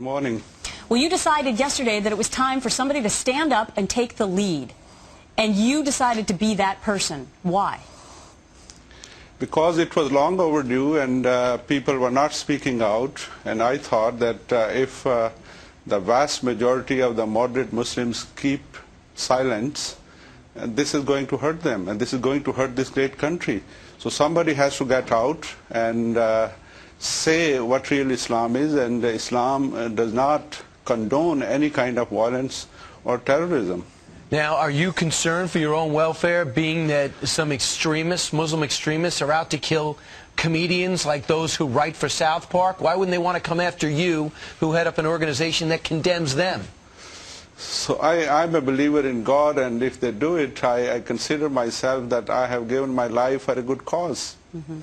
Morning. Well, you decided yesterday that it was time for somebody to stand up and take the lead. And you decided to be that person. Why? Because it was long overdue and people were not speaking out. And I thought that if the vast majority of the moderate Muslims keep silence, this is going to hurt them. And this is going to hurt this great country. So somebody has to get out and say what real Islam is. And Islam does not condone any kind of violence or terrorism. Now, are you concerned for your own welfare, being that some extremists, Muslim extremists, are out to kill comedians like those who write for South Park? Why wouldn't they want to come after you, who head up an organization that condemns them? So I'm a believer in God, and if they do it, I consider myself that I have given my life for a good cause. Mm-hmm.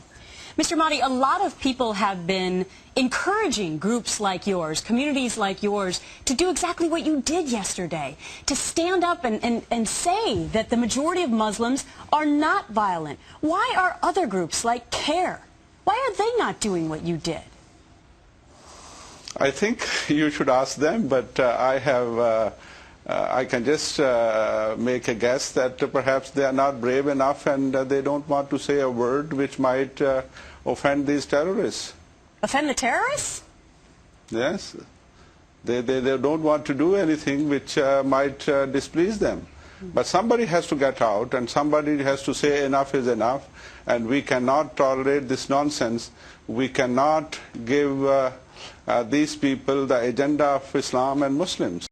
Mr. Mahdi, a lot of people have been encouraging groups like yours, communities like yours, to do exactly what you did yesterday, to stand up and say that the majority of Muslims are not violent. Why are other groups like CARE, why are they not doing what you did? I think you should ask them, but I can just make a guess that perhaps they are not brave enough and they don't want to say a word which might offend these terrorists. Offend the terrorists? Yes. They don't want to do anything which might displease them. But somebody has to get out and somebody has to say enough is enough, and we cannot tolerate this nonsense. We cannot give these people the agenda of Islam and Muslims.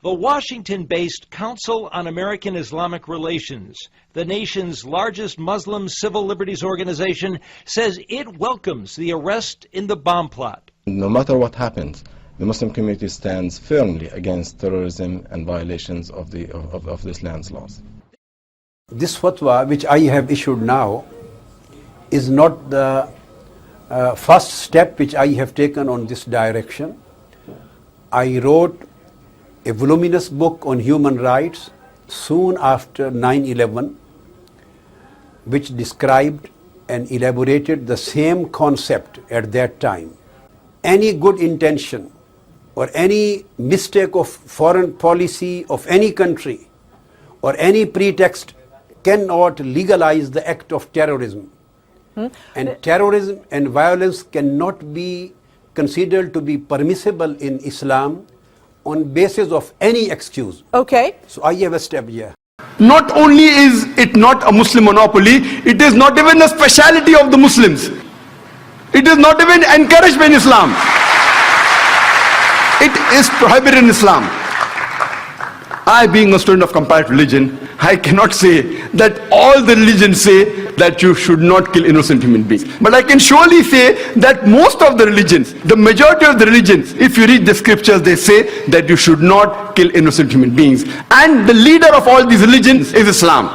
The Washington-based Council on American Islamic Relations, the nation's largest Muslim civil liberties organization, says it welcomes the arrest in the bomb plot. No matter what happens, the Muslim community stands firmly against terrorism and violations of this land's laws. This fatwa which I have issued now is not the first step which I have taken on this direction. I wrote a voluminous book on human rights soon after 9/11, which described and elaborated the same concept at that time. Any good intention or any mistake of foreign policy of any country or any pretext cannot legalize the act of terrorism. And terrorism and violence cannot be considered to be permissible in Islam on basis of any excuse. Okay. So I have a step here. Not only is it not a Muslim monopoly, it is not even a speciality of the Muslims. It is not even encouraged in Islam. It is prohibited in Islam. I, being a student of comparative religion, I cannot say that all the religions say that you should not kill innocent human beings. But I can surely say that most of the religions, the majority of the religions, if you read the scriptures, they say that you should not kill innocent human beings. And the leader of all these religions is Islam.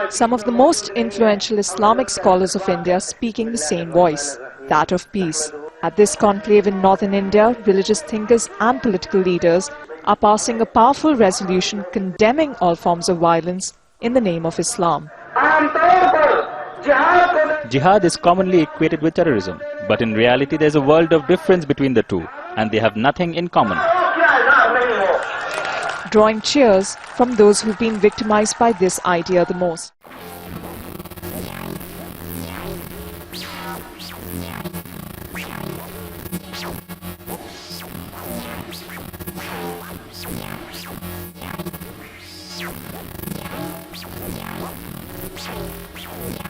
Some of the most influential Islamic scholars of India speaking the same voice, that of peace. At this conclave in northern India, religious thinkers and political leaders are passing a powerful resolution condemning all forms of violence in the name of Islam. Jihad is commonly equated with terrorism, but in reality there is a world of difference between the two, and they have nothing in common. Drawing cheers from those who've been victimized by this idea the most. Yeah.